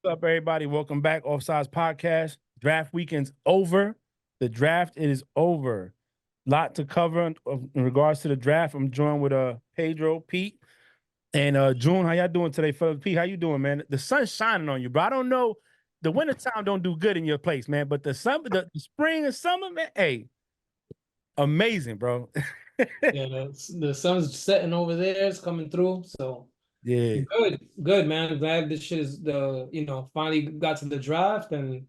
What's up, everybody? Welcome back. Offsides Podcast. Draft weekend's over. The draft is over. Lot to cover in regards to the draft. I'm joined with Pedro, Pete, and June. How y'all doing today, fellas? Pete, how you doing, man? The sun's shining on you, bro. I don't know. The wintertime don't do good in your place, man. But the spring and summer, man, hey, amazing, bro. Yeah, the sun's setting over there. It's coming through. So Yeah. good, man. Glad this shit is finally got to the draft and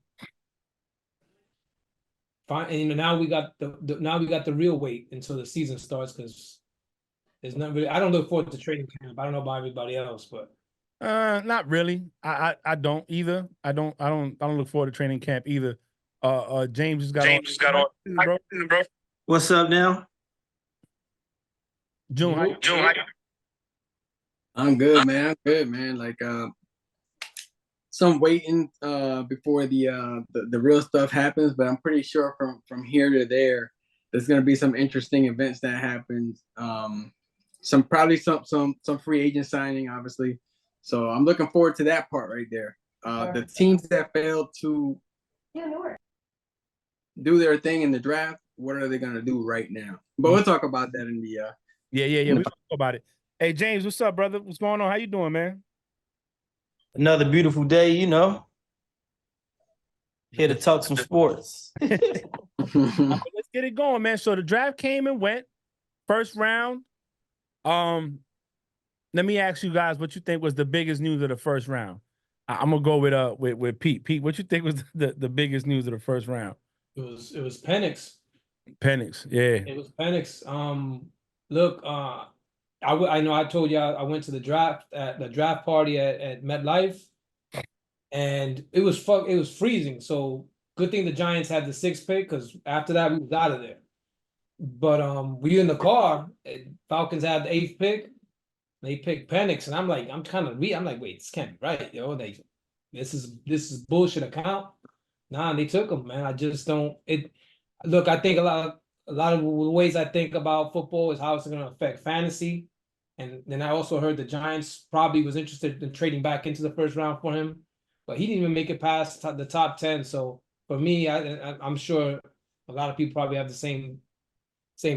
fine. And now we got the real wait until the season starts because there's not really. I don't look forward to training camp. I don't know about everybody else, but Not really. I don't either. I don't look forward to training camp either. James just got on. Bro. What's up now? June, how you? I'm good, man. I'm good, man. Like some waiting before the real stuff happens, but I'm pretty sure from here to there's gonna be some interesting events that happen. Some free agent signing, obviously. So I'm looking forward to that part right there. The teams that failed to do their thing in the draft, what are they gonna do right now? But we'll talk about that in the Yeah. We talk about it. Hey, James, what's up, brother? What's going on? How you doing, man? Another beautiful day, Here to talk some sports. Let's get it going, man. So the draft came and went. First round. Let me ask you guys what you think was the biggest news of the first round. I'm gonna go with Pete. Pete, what you think was the biggest news of the first round? it was Penix. Penix, yeah. It was Penix. Look, I know I told you I went to the draft party at MetLife, and it was freezing. So good thing the Giants had the 6th pick because after that we was out of there. But we in the car. Falcons had the 8th pick. They picked Penix, and I'm like, wait, this can't be right, yo. This is bullshit account. Nah, and they took him, man. I just don't. Look, I think a lot of the ways I think about football is how it's going to affect fantasy. And then I also heard the Giants probably was interested in trading back into the first round for him, but he didn't even make it past the top 10. So for me, I'm sure a lot of people probably have the same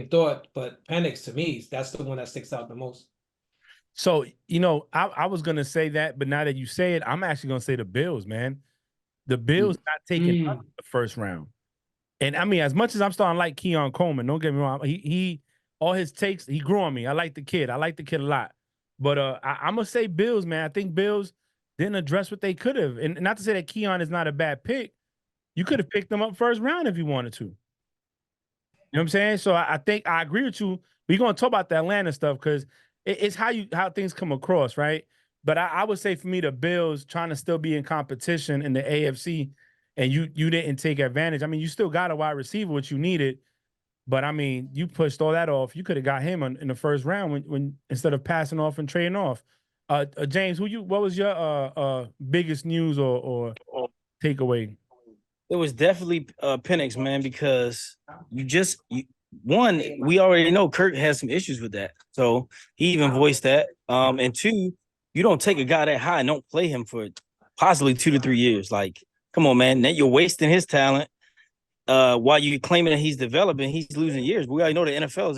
thought, but Penix to me, that's the one that sticks out the most. So, I was going to say that, but now that you say it, I'm actually going to say the Bills, man. The Bills not taking the first round. And I mean, as much as I'm starting to like Keon Coleman, don't get me wrong, he all his takes, he grew on me. I like the kid. I like the kid a lot. But I'm going to say Bills, man. I think Bills didn't address what they could have. And not to say that Keon is not a bad pick. You could have picked them up first round if you wanted to. You know what I'm saying? So I think I agree with you. We're going to talk about the Atlanta stuff because it's how things come across, right? But I would say for me, the Bills trying to still be in competition in the AFC, and you didn't take advantage. I mean, you still got a wide receiver, which you needed, but I mean, you pushed all that off. You could have got him in the first round when instead of passing off and trading off. James, what was your biggest news or takeaway? It was definitely Penix, man, because one, we already know Kirk has some issues with that. So he even voiced that. And two, you don't take a guy that high and don't play him for possibly 2 to 3 years. Like, come on, man. Then you're wasting his talent while you're claiming that he's developing. He's losing years. We already know the NFL is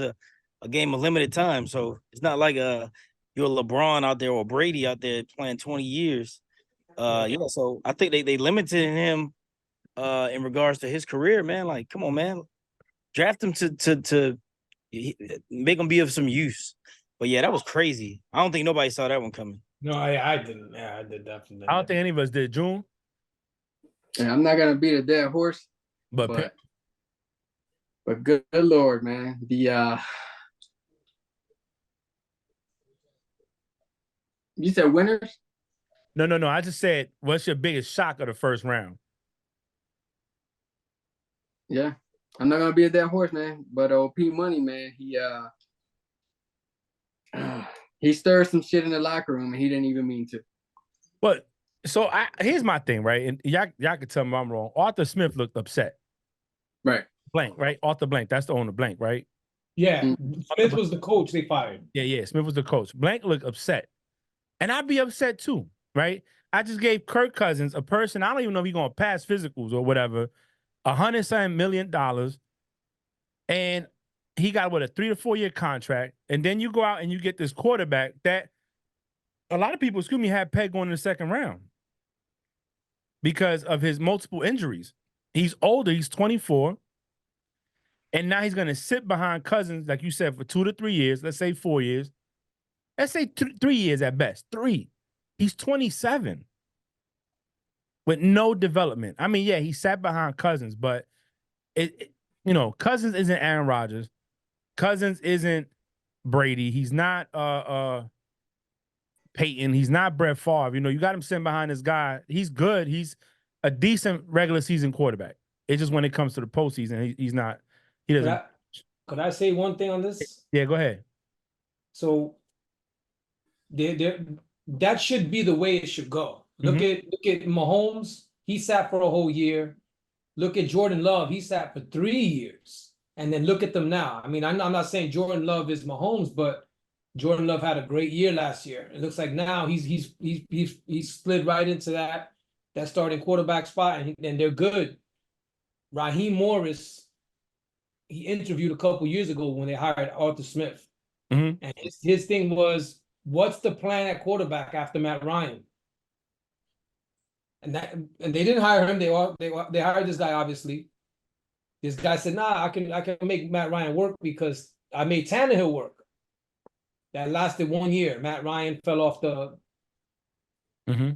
a game of limited time. So it's not like you're LeBron out there or Brady out there playing 20 years. So I think they limited him in regards to his career, man. Like, come on, man. Draft him to make him be of some use. But yeah, that was crazy. I don't think nobody saw that one coming. No, I didn't. Yeah, I did definitely. I don't think any of us did. June? Yeah, I'm not gonna beat a dead horse, but good Lord, man. You said winners? No. I just said, what's your biggest shock of the first round? Yeah, I'm not gonna be a dead horse, man. But P Money, man, he stirred some shit in the locker room, and he didn't even mean to. But so here's my thing, right? And y'all can tell me I'm wrong. Arthur Smith looked upset. Right. Blank, right? Arthur Blank. That's the owner, Blank, right? Yeah. Smith was the coach they fired. Yeah. Smith was the coach. Blank looked upset. And I'd be upset too, right? I just gave Kirk Cousins, a person, I don't even know if he's going to pass physicals or whatever, $100 million, and he got, what, a 3 to 4 year contract. And then you go out and you get this quarterback that a lot of people, excuse me, had pegged going in the second round because of his multiple injuries. He's older. He's 24. And now he's going to sit behind Cousins, like you said, for 2 to 3 years. Let's say 4 years. Let's say 3 years at best. 3. He's 27 with no development. I mean, yeah, he sat behind Cousins, but Cousins isn't Aaron Rodgers. Cousins isn't Brady. He's not Peyton. He's not Brett Favre. You got him sitting behind this guy. He's good. He's a decent regular season quarterback. It's just when it comes to the postseason, he's not. He doesn't. Could I say one thing on this? Yeah, go ahead. So, that should be the way it should go. Look at Mahomes. He sat for a whole year. Look at Jordan Love. He sat for 3 years. And then look at them now. I mean, I'm not saying Jordan Love is Mahomes, but Jordan Love had a great year last year. It looks like now he's slid right into that starting quarterback spot, and they're good. Raheem Morris, he interviewed a couple years ago when they hired Arthur Smith. Mm-hmm. And his thing was, what's the plan at quarterback after Matt Ryan? And they didn't hire him. They hired this guy, obviously. This guy said, nah, I can make Matt Ryan work because I made Tannehill work. That lasted 1 year. Matt Ryan fell off the. Mm-hmm.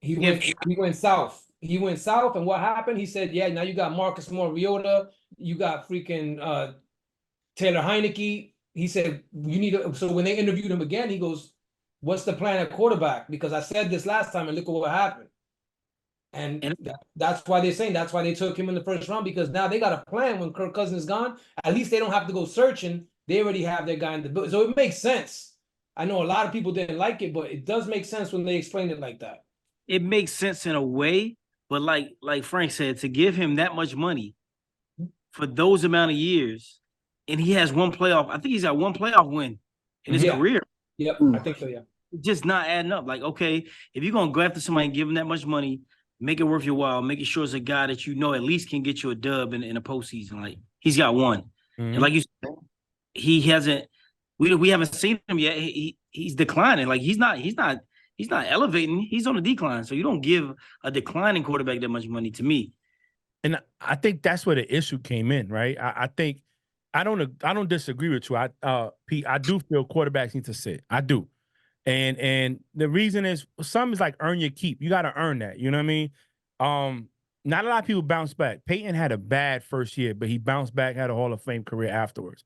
He went south. He went south, and what happened? He said, yeah, now you got Marcus Mariota, you got freaking Taylor Heineke. He said, you need to. So when they interviewed him again, he goes, what's the plan at quarterback? Because I said this last time, and look at what happened. And that's why they're saying that's why they took him in the first round, because now they got a plan when Kirk Cousins is gone. At least they don't have to go searching. They already have their guy in the building. So it makes sense. I know a lot of people didn't like it, but it does make sense when they explain it like that. It makes sense in a way, but like Frank said, to give him that much money for those amount of years, and he has one playoff. I think he's got one playoff win in his career. Yep, I think so, yeah. Just not adding up. Like, okay, if you're going to go after somebody and give him that much money, make it worth your while, make it sure it's a guy that at least can get you a dub in a postseason. Like, he's got one. Mm-hmm. And like you said, he hasn't, we haven't seen him yet. He's declining. Like, he's not elevating. He's on a decline. So you don't give a declining quarterback that much money, to me. And I think that's where the issue came in, right? I think I don't disagree with you. Pete, I do feel quarterbacks need to sit. I do. And the reason is, some is like earn your keep. You got to earn that. You know what I mean? Not a lot of people bounce back. Peyton had a bad first year, but he bounced back, had a Hall of Fame career afterwards.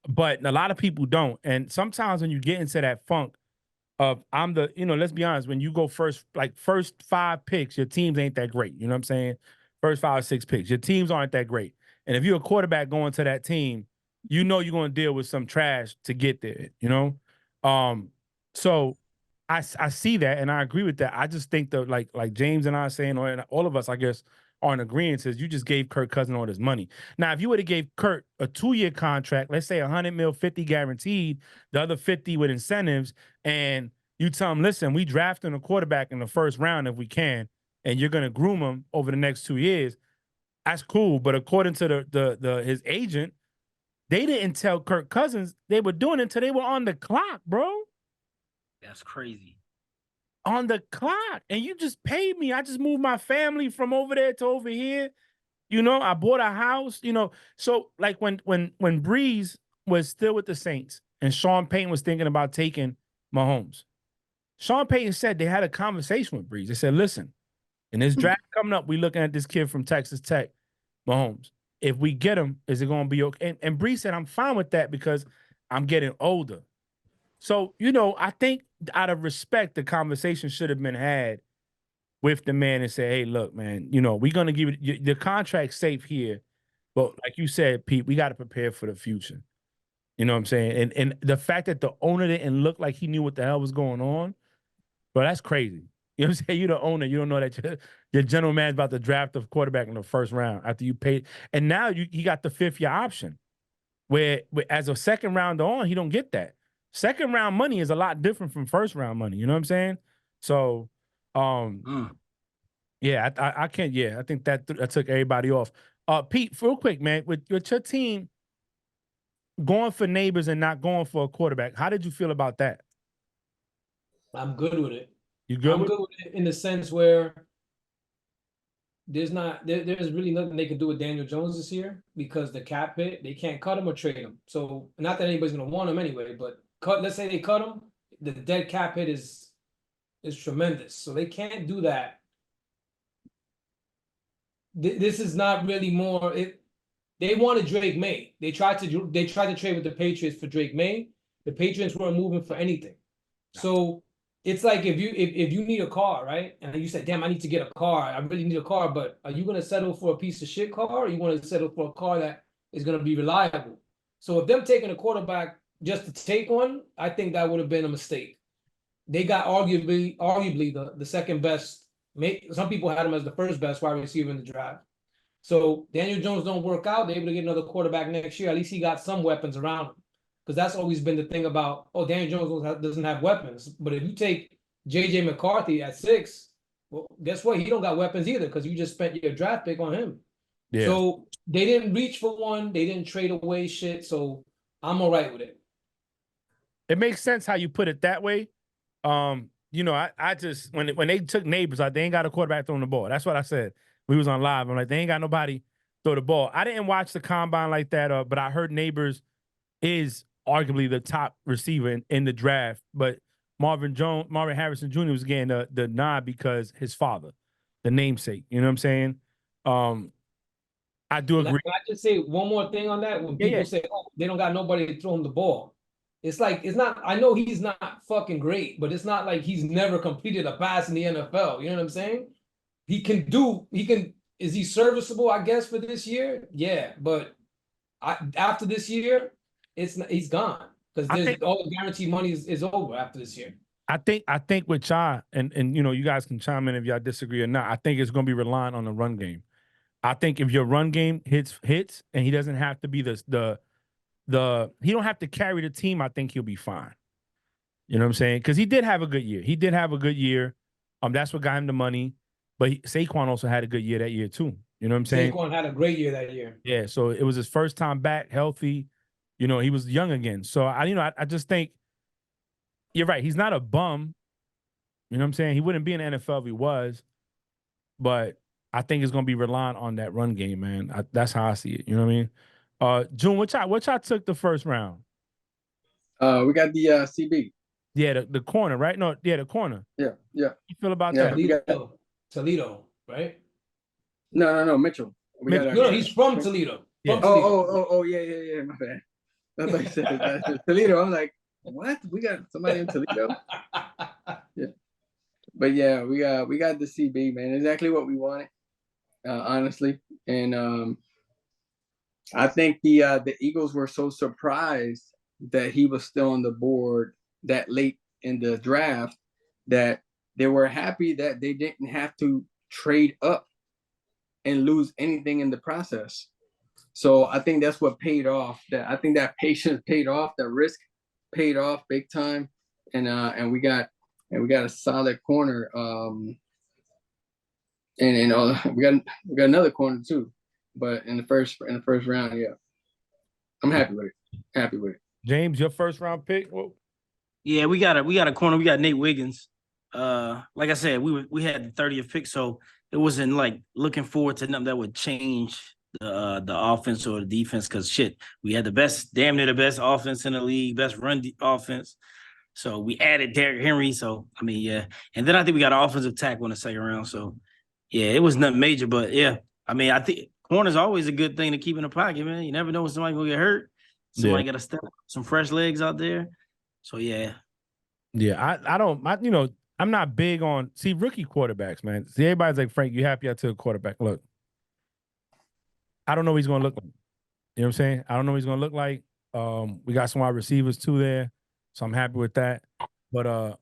But a lot of people don't. And sometimes when you get into that funk of let's be honest, when you go first 5 picks, your teams ain't that great. You know what I'm saying? First 5 or 6 picks, your teams aren't that great. And if you're a quarterback going to that team, you're going to deal with some trash to get there, So I see that, and I agree with that. I just think that like James and I are saying, or all of us, I guess, are in agreement, says you just gave Kirk Cousins all this money. Now, if you would have gave Kirk a 2-year contract, let's say $100 million, 50 guaranteed, the other 50 with incentives, and you tell him, listen, we drafting a quarterback in the first round if we can, and you're going to groom him over the next 2 years, that's cool. But according to his agent, they didn't tell Kirk Cousins they were doing it until they were on the clock, bro. That's crazy. On the clock. And you just paid me. I just moved my family from over there to over here. I bought a house, So like when Breeze was still with the Saints and Sean Payton was thinking about taking Mahomes, Sean Payton said they had a conversation with Breeze. They said, listen, in this draft coming up, we looking at this kid from Texas Tech, Mahomes. If we get him, is it going to be okay? And Breeze said, I'm fine with that because I'm getting older. So, I think out of respect, the conversation should have been had with the man and say, hey, look, man, we're going to give you the contract safe here. But like you said, Pete, we got to prepare for the future. You know what I'm saying? And the fact that the owner didn't look like he knew what the hell was going on, bro, that's crazy. You know what I'm saying? You're the owner. You don't know that your general man's about to draft a quarterback in the first round after you paid. And now he got the 5th-year option where as a second rounder on, he don't get that. Second round money is a lot different from first round money. You know what I'm saying? So Yeah, I can't. Yeah, I think that took everybody off. Pete, real quick, man, with your team going for Neighbors and not going for a quarterback, how did you feel about that? I'm good with it. You good I'm with? good with it in the sense where there's really nothing they can do with Daniel Jones this year because the cap hit, they can't cut him or trade him. So not that anybody's gonna want him anyway, but let's say they cut him, the dead cap hit is tremendous. So they can't do that. This is not really more they wanted Drake May. They tried to trade with the Patriots for Drake May. The Patriots weren't moving for anything. So it's like if you need a car, right? And you said, damn, I need to get a car. I really need a car, but are you gonna settle for a piece of shit car or you want to settle for a car that is gonna be reliable? So if them taking a quarterback just to take one, I think that would have been a mistake. They got arguably the second best. Some people had him as the first best wide receiver in the draft. So Daniel Jones don't work out, they're able to get another quarterback next year. At least he got some weapons around him. Because that's always been the thing about, Daniel Jones doesn't have weapons. But if you take J.J. McCarthy at 6, well, guess what? He don't got weapons either because you just spent your draft pick on him. Yeah. So they didn't reach for one. They didn't trade away shit. So I'm all right with it. It makes sense how you put it that way. I just when they took Neighbors out, they ain't got a quarterback throwing the ball. That's what I said. We was on live. I'm like, they ain't got nobody throw the ball. I didn't watch the combine like that, but I heard Neighbors is arguably the top receiver in the draft. But Marvin Harrison Jr. was getting the nod because his father, the namesake. You know what I'm saying? I do agree. Can I just say one more thing on that? When people say, they don't got nobody to throw him the ball. It's like, it's not, I know he's not fucking great, but it's not like he's never completed a pass in the NFL. You know what I'm saying? Is he serviceable, I guess, for this year? Yeah, but after this year, he's gone because all the guaranteed money is over after this year. I think with y'all, and you guys can chime in if y'all disagree or not. I think it's going to be relying on the run game. I think if your run game hits, and he doesn't have to be he don't have to carry the team, I think he'll be fine. You know what I'm saying? Because he did have a good year. That's what got him the money. But Saquon also had a good year that year too. You know what I'm saying? Saquon had a great year that year. Yeah, so it was his first time back healthy. He was young again. So I just think you're right. He's not a bum. You know what I'm saying? He wouldn't be in the NFL if he was. But I think it's gonna be relying on that run game, man. That's how I see it. You know what I mean? June, what y'all took the first round? We got the CB. Yeah, the corner, right? No, yeah, the corner. Yeah. How you feel about that? Toledo, right? No, Mitchell. No, he's from Toledo. Yeah. Oh, yeah. My bad. I thought you said Toledo. I'm like, what? We got somebody in Toledo? Yeah. But yeah, we got the CB, man. Exactly what we wanted, honestly. And I think the Eagles were so surprised that he was still on the board that late in the draft that they were happy that they didn't have to trade up and lose anything in the process. So I think that's what paid off. I think that patience paid off. That risk paid off big time, and we got a solid corner. We got another corner too, but in the first round, yeah, I'm happy with it. James, your first round pick? Whoa. Yeah, we got a corner. We got Nate Wiggins. Like I said, we had the 30th pick, so it wasn't like looking forward to nothing that would change the offense or the defense. Because shit, we had damn near the best offense in the league, best run offense. So we added Derrick Henry. So I mean, yeah, and then I think we got an offensive tackle in the second round. So yeah, it was nothing major, but yeah, I mean, I think corner's always a good thing to keep in the pocket, man. You never know when somebody's gonna get hurt. Somebody got to step up, some fresh legs out there. So yeah. Yeah, I'm not big on rookie quarterbacks, man. See, everybody's like, Frank, you happy I took a quarterback? Look, I don't know what he's gonna look like. You know what I'm saying? I don't know what he's gonna look like. We got some wide receivers too there, so I'm happy with that. But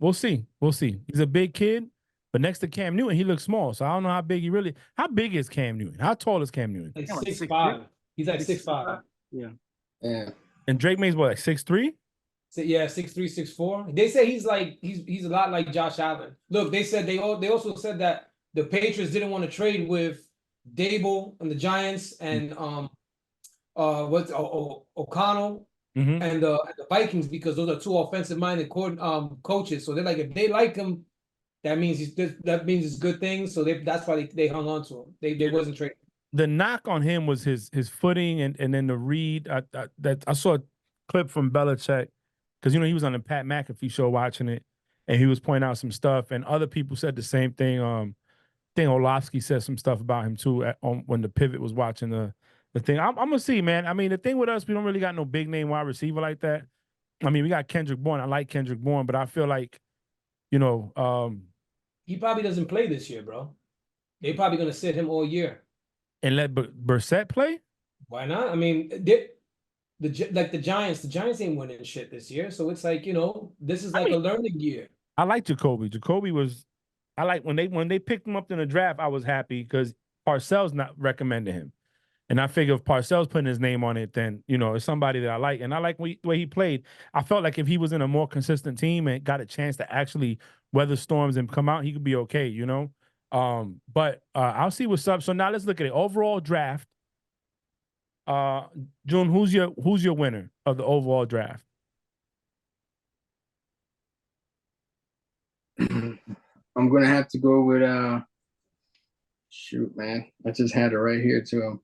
we'll see. He's a big kid, but next to Cam Newton, he looks small. So I don't know how big is Cam Newton? How tall is Cam Newton? Like 6'5". He's like 6'5". Yeah. And Drake May's what, like 6'3"? So, yeah, 6'3", 6'4". They say he's like he's a lot like Josh Allen. Look, they said they also said that the Patriots didn't want to trade with Dable and the Giants and what's O'Connell Mhm. and the Vikings because those are two offensive minded coaches. So they're like, if they like him, that means it's good things. So that's why they hung on to him. They wasn't trading. The knock on him was his footing and then the read. I saw a clip from Belichick because he was on the Pat McAfee show watching it, and he was pointing out some stuff, and other people said the same thing. I think Orlovsky said some stuff about him too when the pivot was watching the thing. I'm gonna see, man. I mean, the thing with us, we don't really got no big name wide receiver like that. I mean, we got Kendrick Bourne. I like Kendrick Bourne, but I feel like, He probably doesn't play this year, bro. They probably gonna sit him all year. And let Brissett play. Why not? I mean, the Giants ain't winning shit this year, so it's like this is like a learning year. I like Jacoby. Jacoby was, I like when they picked him up in the draft. I was happy because Parcells not recommended him, and I figure if Parcells putting his name on it, then it's somebody that I like, and I like the way he played. I felt like if he was in a more consistent team and got a chance to actually weather storms and come out, he could be okay. But I'll see what's up. So now let's look at it. Overall draft. June, who's your winner of the overall draft? I'm gonna have to go with shoot, man. I just had it right here too.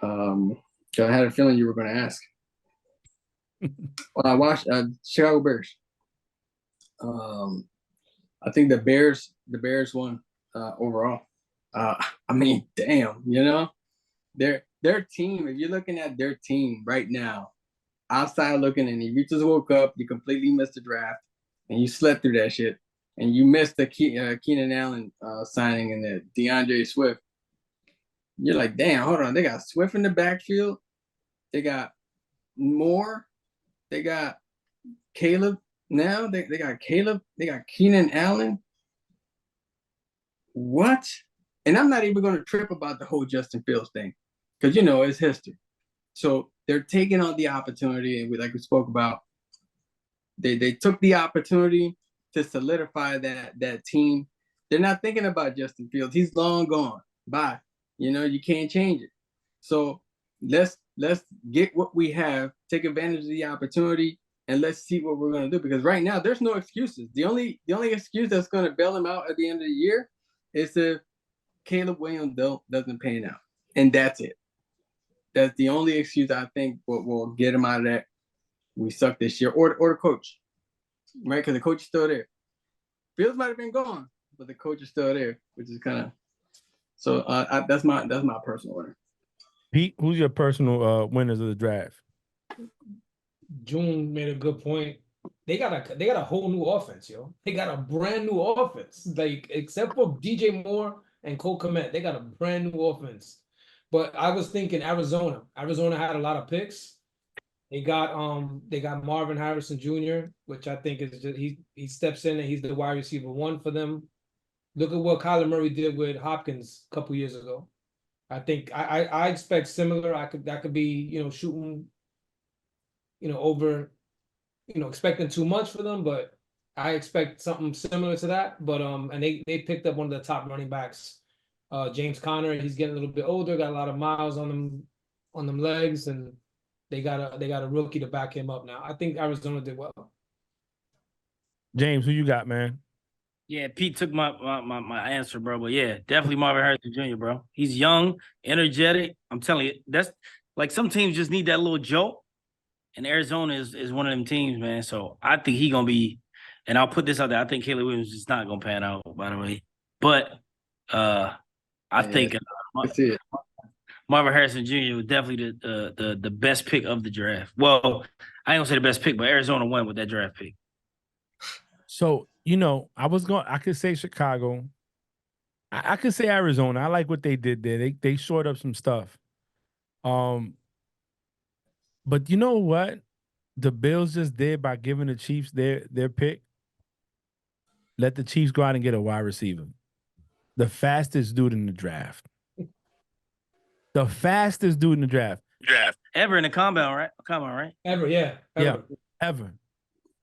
I had a feeling you were gonna ask. Well, I watched Chicago Bears. I think the Bears won overall. I mean, damn, their team, if you're looking at their team right now, outside looking in, you just woke up, you completely missed the draft, and you slept through that shit, and you missed the Keenan Allen signing and the DeAndre Swift. You're like, damn, hold on. They got Swift in the backfield. They got Moore. They got Caleb now. They got Caleb. They got Keenan Allen. What? And I'm not even going to trip about the whole Justin Fields thing because, it's history. So they're taking on the opportunity, and like we spoke about, they took the opportunity to solidify that team. They're not thinking about Justin Fields. He's long gone. Bye. You can't change it. So let's get what we have, take advantage of the opportunity, and let's see what we're going to do. Because right now, there's no excuses. The only excuse that's going to bail him out at the end of the year is if Caleb Williams doesn't pan out, and that's it. That's the only excuse I think will get him out of that. We suck this year, or the coach, right? Because the coach is still there. Fields might have been gone, but the coach is still there, which is kind of. So that's my personal winner. Pete, who's your personal winners of the draft? June made a good point. They got a whole new offense, yo. They got a brand new offense. Like, except for DJ Moore and Cole Kmet, they got a brand new offense. But I was thinking Arizona. Arizona had a lot of picks. They got Marvin Harrison Jr., which I think is just, he steps in and he's the wide receiver 1 for them. Look at what Kyler Murray did with Hopkins a couple years ago. I think I expect similar. That could be shooting over expecting too much for them, but I expect something similar to that. But and they picked up one of the top running backs, James Conner. He's getting a little bit older, got a lot of miles on them legs, and they got a rookie to back him up now. I think Arizona did well. James, who you got, man? Yeah, Pete took my answer, bro. But yeah, definitely Marvin Harrison Jr., bro. He's young, energetic. I'm telling you, that's like some teams just need that little jolt. And Arizona is one of them teams, man. So I think he gonna be, and I'll put this out there. I think Caleb Williams is not gonna pan out, by the way. But I think Marvin Harrison Jr. was definitely the best pick of the draft. Well, I ain't gonna say the best pick, but Arizona won with that draft pick. So I could say Chicago. I could say Arizona. I like what they did there. They shored up some stuff. But you know what? The Bills just did by giving the Chiefs their pick. Let the Chiefs go out and get a wide receiver. The fastest dude in the draft. The fastest dude in the draft. Ever in the combine, right? Ever. Yeah. Ever.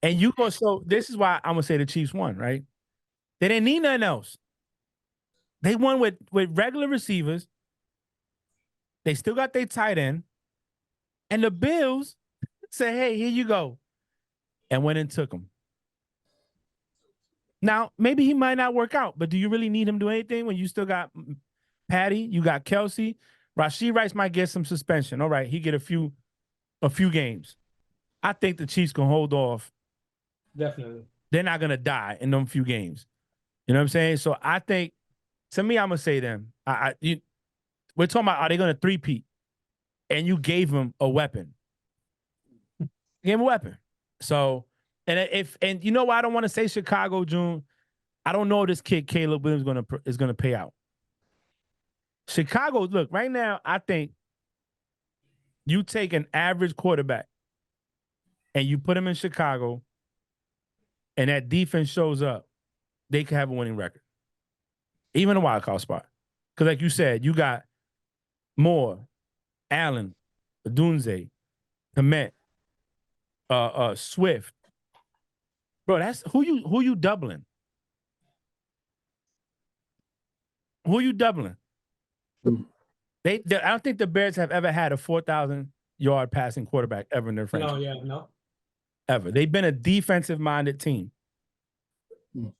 And you go, so this is why I'm gonna say the Chiefs won, right? They didn't need nothing else. They won with regular receivers. They still got their tight end. And the Bills said, hey, here you go. And went and took him. Now, maybe he might not work out, but do you really need him to do anything when you still got Patty, you got Kelsey? Rashee Rice might get some suspension. All right, he get a few games. I think the Chiefs can hold off. Definitely. They're not gonna die in them few games. You know what I'm saying? So I think, to me, I'm gonna say them. We're talking about, are they gonna three-peat? And you gave him a weapon. Gave him a weapon. So, and you know why I don't want to say Chicago, June? I don't know if this kid Caleb Williams is gonna pay out. Chicago, look, right now, I think you take an average quarterback and you put him in Chicago, and that defense shows up, they could have a winning record. Even a wild card spot. Because like you said, you got Moore, Allen, Dunze, Komet, Swift. Bro, that's who you doubling? Who you doubling? I don't think the Bears have ever had a 4,000-yard passing quarterback ever in their franchise. No. Ever. They've been a defensive-minded team. You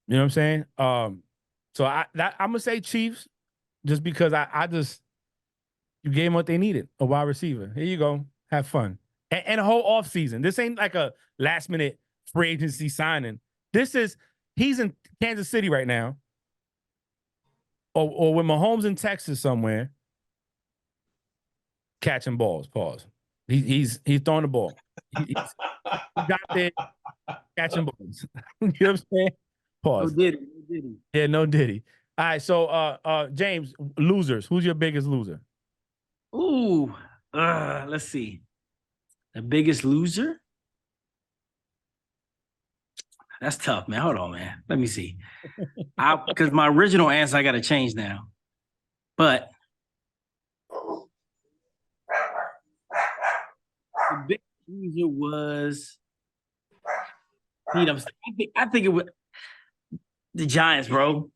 know what I'm saying? So I'm gonna say Chiefs, just because you gave them what they needed, a wide receiver. Here you go, have fun, and a whole offseason. This ain't like a last-minute free agency signing. He's in Kansas City right now, or with Mahomes in Texas somewhere, catching balls. Pause. He's throwing the ball. He's got there catching balls. You know what I'm saying? Pause. No Diddy. Yeah, no Diddy. All right, so James, losers. Who's your biggest loser? Ooh, let's see. The biggest loser? That's tough, man. Hold on, man. Let me see. Because my original answer I got to change now. But the big loser was, I think it was the Giants, bro.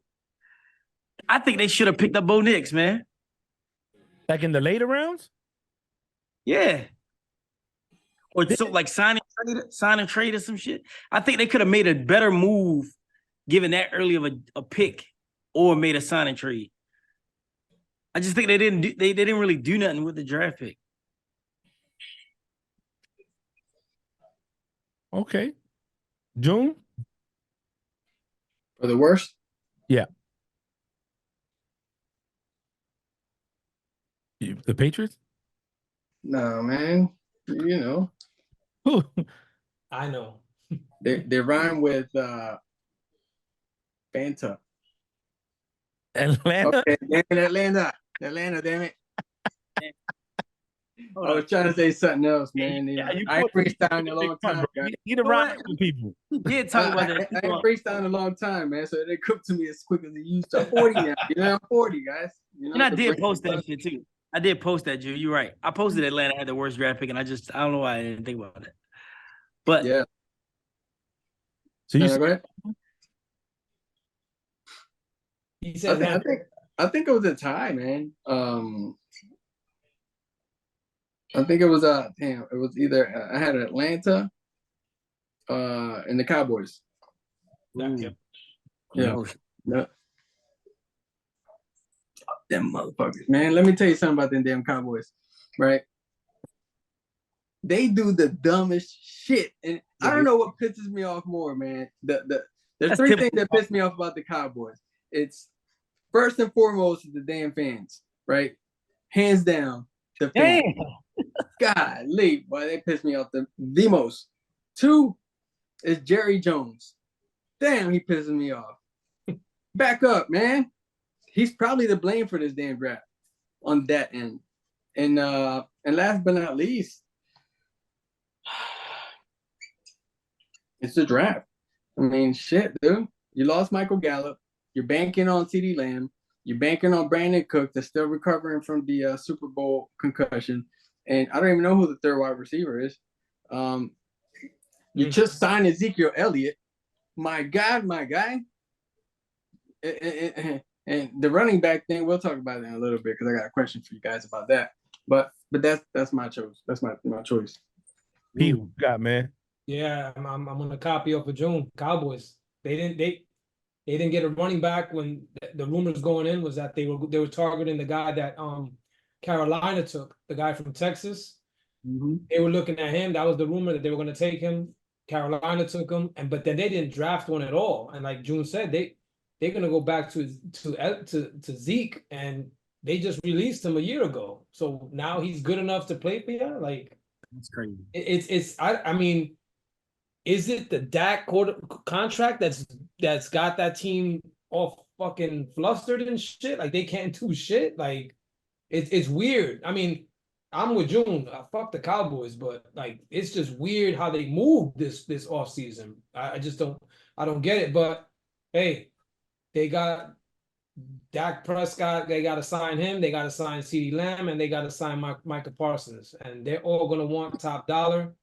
I think they should have picked up Bo Nix, man. Like in the later rounds? Yeah. Or so like sign and trade or some shit. I think they could have made a better move given that early of a pick, or made a sign and trade. I just think they didn't really do nothing with the draft pick. Okay. June? For the worst? Yeah. The Patriots? No, man. You know, Who? I know. they rhyme with Fanta. Atlanta? Okay, damn it, Atlanta, damn it. I was trying to say something else, man. Yeah, I ain't freestyling in a long time, guys. You the rhyme with people. He did talk about that. I ain't freestyling in a long time, man. So they come to me as quick as they used to. I'm 40 now. You know, I'm 40, guys. You know, And I did post that shit too. I did post that, Drew. You're right. I posted Atlanta had the worst draft pick, and I don't know why I didn't think about that. But yeah. So you Go ahead. He said I think it was a tie, man. I think it was it was either I had Atlanta and the Cowboys. Yeah. Yeah. Them motherfuckers, man. Let me tell you something about them damn Cowboys, right? They do the dumbest shit, and I don't know what pisses me off more, man. There's three things that piss me off about the Cowboys. It's first and foremost the damn fans, right? Hands down, the fans. Golly, boy, they piss me off the most. Two is Jerry Jones. Damn, he pisses me off. Back up, man. He's probably to blame for this damn draft on that end. And last but not least, it's the draft. I mean, shit, dude. You lost Michael Gallup. You're banking on CeeDee Lamb. You're banking on Brandon Cook that's still recovering from the Super Bowl concussion. And I don't even know who the third wide receiver is. You just signed Ezekiel Elliott. My God, my guy. And the running back thing, we'll talk about that in a little bit because I got a question for you guys about that. But that's my choice. That's my choice. Pete, what you got, man? Yeah, I'm gonna copy off of June. Cowboys. They didn't get a running back when the rumors going in was that they were targeting the guy that Carolina took, the guy from Texas. They were looking at him. That was the rumor that they were going to take him. Carolina took him, but then they didn't draft one at all. And like June said, they're going to go back to Zeke, and they just released him a year ago. So now he's good enough to play for you. Like, That's crazy. I mean, is it the Dak contract that's got that team all fucking flustered and shit? Like they can't do shit. Like it's weird. I mean, I'm with June. Fuck the Cowboys, but like it's just weird how they moved this offseason. I just don't get it. But hey, they got Dak Prescott. They got to sign him. They got to sign CeeDee Lamb, and they got to sign Micah Parsons. And they're all gonna want top dollar.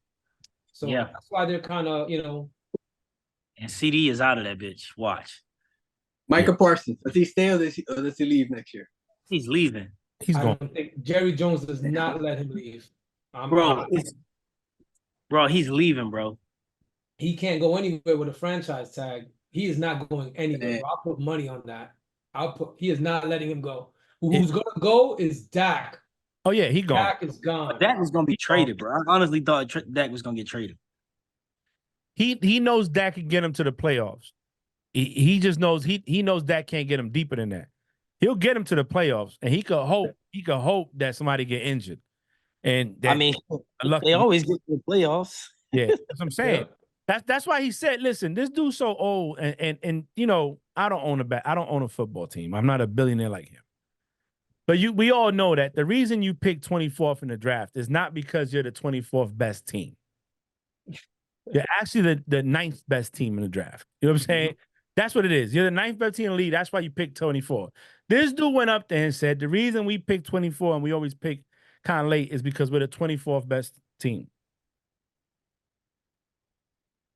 So Yeah. that's why they're kind of, And CD is out of that bitch. Watch. Micah Parsons, does he stay or does he leave next year? He's leaving. He's I going. don't think Jerry Jones does not let him leave. Bro, he's leaving, bro. He can't go anywhere with a franchise tag. He is not going anywhere. Yeah. I'll put money on that. He is not letting him go. Who's gonna go is Dak. Oh yeah, he gone. Dak is gone. Dak was gonna be traded, bro. I honestly thought Dak was gonna get traded. He knows Dak can get him to the playoffs. He just knows he knows Dak can't get him deeper than that. He'll get him to the playoffs, and he could hope that somebody get injured. And that, I mean, they always get to the playoffs. Yeah, that's what I'm saying. Yeah. That's why he said, "Listen, this dude's so old, and you know, I don't own a football team. I'm not a billionaire like him. But we all know that the reason you picked 24th in the draft is not because you're the 24th best team. You're actually the 9th best team in the draft. You know what I'm saying? That's what it is. You're the 9th best team in the league. That's why you picked 24. This dude went up there and said, the reason we picked 24 and we always pick kind of late is because we're the 24th best team.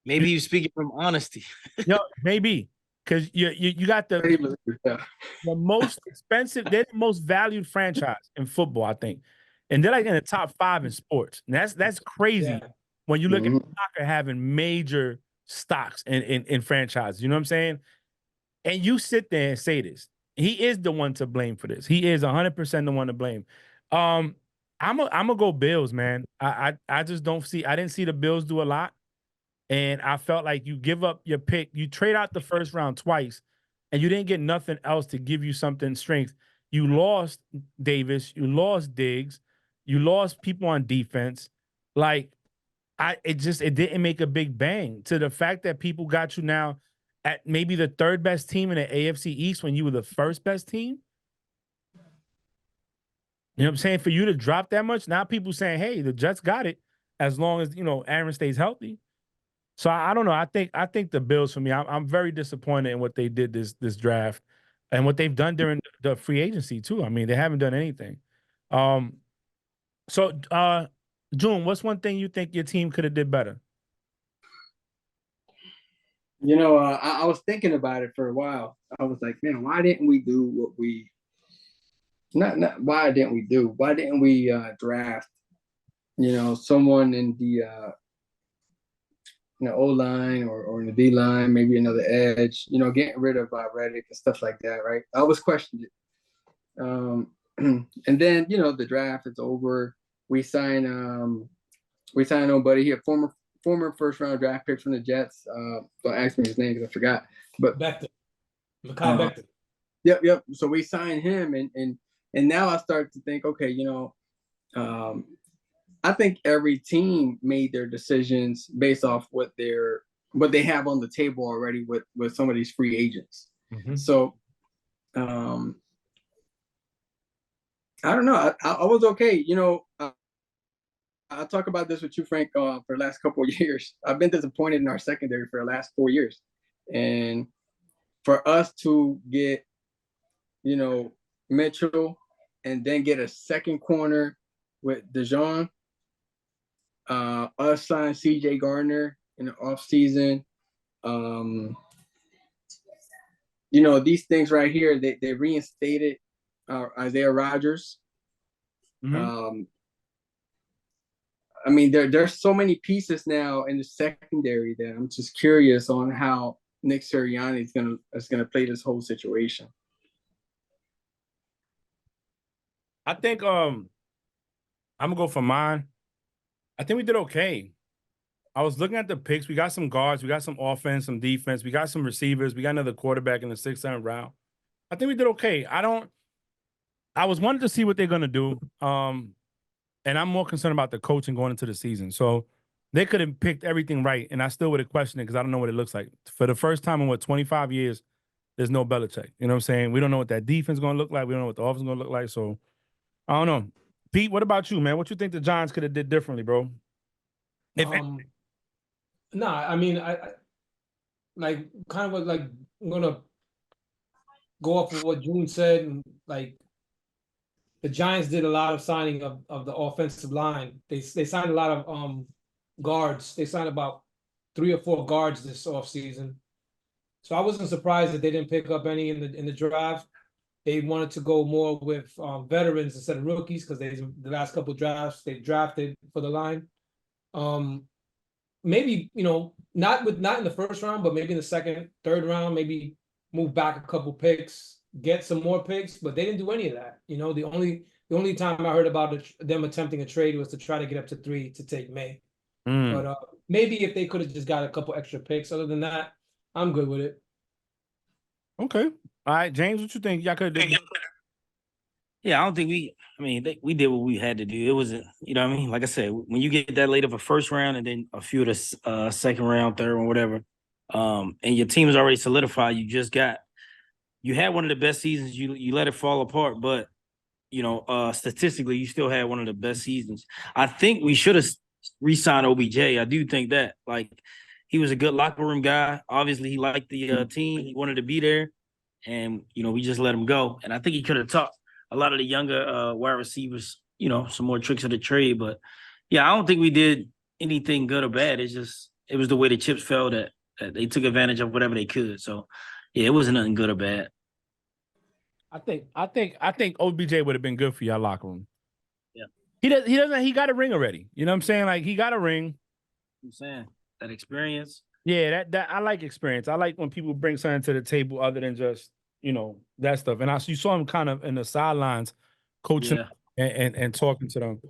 Maybe you're speaking from honesty. Yo, maybe. Because you got the most expensive, they're the most valued franchise in football, I think. And they're like in the top 5 in sports. And that's crazy when you look at soccer having major stocks in franchises. You know what I'm saying? And you sit there and say this. He is the one to blame for this. He is 100% the one to blame. I'm gonna go Bills, man. I just don't see. I didn't see the Bills do a lot. And I felt like you give up your pick. You trade out the first round twice, and you didn't get nothing else to give you something strength. You lost Davis. You lost Diggs. You lost people on defense. Like, it didn't make a big bang to the fact that people got you now at maybe the 3rd best team in the AFC East when you were the 1st best team. You know what I'm saying? For you to drop that much, now people saying, hey, the Jets got it as long as, Aaron stays healthy. So I don't know. I think the Bills for me. I'm very disappointed in what they did this draft and what they've done during the free agency too. I mean, they haven't done anything. So June, what's one thing you think your team could have did better? I was thinking about it for a while. I was like, man, why didn't we do what we? Why didn't we draft? Someone in the O-line or in the D-line, maybe another edge, getting rid of Reddick and stuff like that, right? I always questioned it. And then, the draft is over. We sign nobody. He had former first-round draft pick from the Jets. Don't ask me his name because I forgot. But Becton. Mekhi Becton. Yep. So we signed him, and now I start to think, okay, I think every team made their decisions based off what they have on the table already with some of these free agents. Mm-hmm. So I don't know. I was okay. I'll talk about this with you, Frank, for the last couple of years. I've been disappointed in our secondary for the last 4 years. And for us to get, Mitchell and then get a second corner with DeJean, us sign CJ Gardner in the off season. You know, these things right here, they reinstated Isaiah Rodgers. Mhm. I mean, there's so many pieces now in the secondary that I'm just curious on how Nick Sirianni is gonna play this whole situation. I think I'm gonna go for mine. I think we did okay. I was looking at the picks. We got some guards, we got some offense, some defense, we got some receivers, we got another quarterback in the 6th, 7th round. I think we did okay. I was wanting to see what they're gonna do. And I'm more concerned about the coaching going into the season. So they could have picked everything right, and I still would have questioned it because I don't know what it looks like. For the first time in 25 years, there's no Belichick. You know what I'm saying? We don't know what that defense is gonna look like. We don't know what the offense is gonna look like. So I don't know. Pete, what about you, man? What you think the Giants could have did differently, bro? I mean, I like kind of like I'm gonna go off of what June said, and like the Giants did a lot of signing of the offensive line. They signed a lot of guards. They signed about 3 or 4 guards this offseason. So I wasn't surprised that they didn't pick up any in the draft. They wanted to go more with veterans instead of rookies because the last couple of drafts they drafted for the line. Maybe, you know, not in the first round, but maybe in the 2nd, 3rd round, maybe move back a couple picks, get some more picks, but they didn't do any of that. You know, the only time I heard about them attempting a trade was to try to get up to 3 to take May. But maybe if they could have just got a couple extra picks. Other than that, I'm good with it. Okay. All right, James, what you think? Y'all could have did. Yeah, I don't think we did what we had to do. It was, you know what I mean? Like I said, when you get that late of a first round and then a few of the 2nd round, 3rd or whatever, and your team is already solidified, you had one of the best seasons, you let it fall apart, but you know, statistically, you still had one of the best seasons. I think we should have re-signed OBJ. I do think that. Like, he was a good locker room guy. Obviously, he liked the team. He wanted to be there. And, you know, we just let him go. And I think he could have taught a lot of the younger wide receivers, you know, some more tricks of the trade. But, yeah, I don't think we did anything good or bad. It was the way the chips fell that they took advantage of whatever they could. So, yeah, it wasn't nothing good or bad. I think OBJ would have been good for your locker room. Yeah. He got a ring already. You know what I'm saying? Like, he got a ring. I'm saying that experience. Yeah, that I like experience. I like when people bring something to the table other than just, you know, that stuff. And you saw him kind of in the sidelines coaching and talking to them.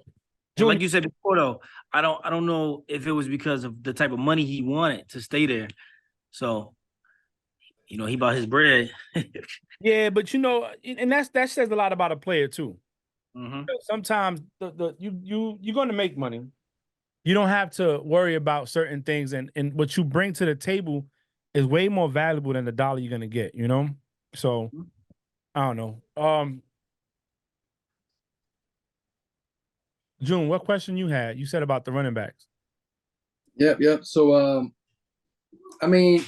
Like you said before, though, I don't know if it was because of the type of money he wanted to stay there. So, you know, he bought his bread. Yeah, but you know, and that says a lot about a player too. Mm-hmm. Sometimes you're going to make money. You don't have to worry about certain things, and what you bring to the table is way more valuable than the dollar you're going to get. You know, so I don't know. June, what question you had? You said about the running backs. Yep. So, I mean,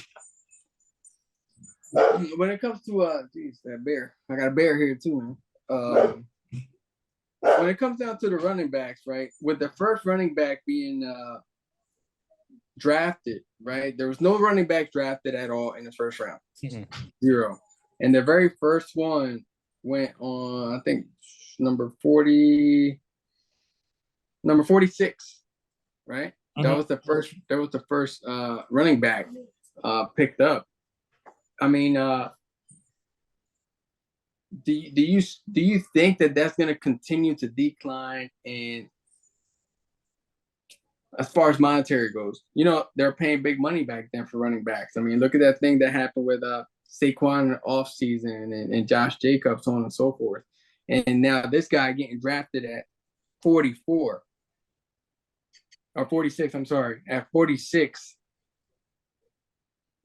when it comes to that bear, I got a bear here too, man. When it comes down to the running backs, right, with the first running back being drafted, right, there was no running back drafted at all in the first round. Mm-hmm. 0. And the very first one went on, I think, number 46, right? Mm-hmm. That was the first running back picked up. I mean, do you think that that's going to continue to decline? And as far as monetary goes, you know, they're paying big money back then for running backs. I mean, look at that thing that happened with Saquon in the offseason and Josh Jacobs, so on and so forth. And now this guy getting drafted at 44 or 46, I'm sorry, at 46.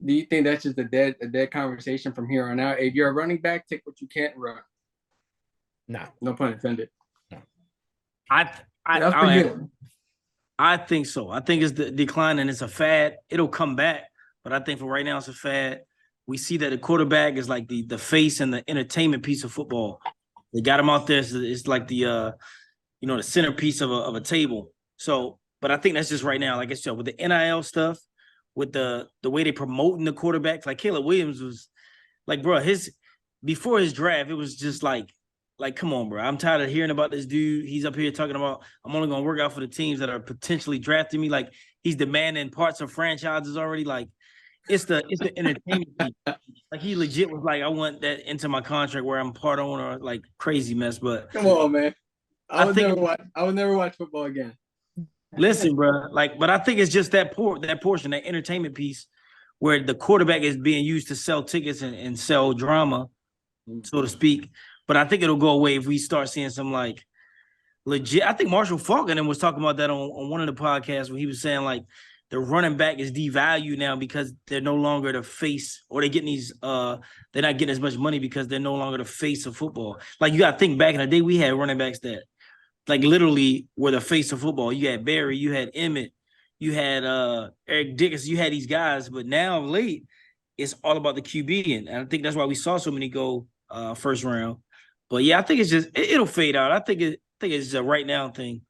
Do you think that's just a dead conversation from here on out? If you're a running back, take what you can't run. No pun intended. No. I think so. I think it's the decline and it's a fad. It'll come back, but I think for right now it's a fad. We see that the quarterback is like the face and the entertainment piece of football. They got him out there. It's like the you know, the centerpiece of a table. So, but I think that's just right now. Like I said, with the NIL stuff, with the way they promoting the quarterbacks. Like Caleb Williams was like, bro, before his draft, it was just like, come on, bro. I'm tired of hearing about this dude. He's up here talking about I'm only gonna work out for the teams that are potentially drafting me. Like he's demanding parts of franchises already. Like it's the entertainment. Like he legit was like, I want that into my contract where I'm part owner, like crazy mess. But Come on, man. I would never watch football again. Listen, bro. Like, but I think it's just that portion, that entertainment piece, where the quarterback is being used to sell tickets and sell drama, so to speak. But I think it'll go away if we start seeing some like legit. I think Marshall Faulk and was talking about that on one of the podcasts where he was saying like the running back is devalued now because they're no longer the face, or they're getting these they're not getting as much money because they're no longer the face of football. Like you gotta think back in the day, we had running backs that like literally were the face of football. You had Barry, you had Emmett, you had Eric Dickerson, you had these guys, but now of late it's all about the QB, and I think that's why we saw so many go first round. But yeah, I think it's just it'll fade out. I think it's a right now thing.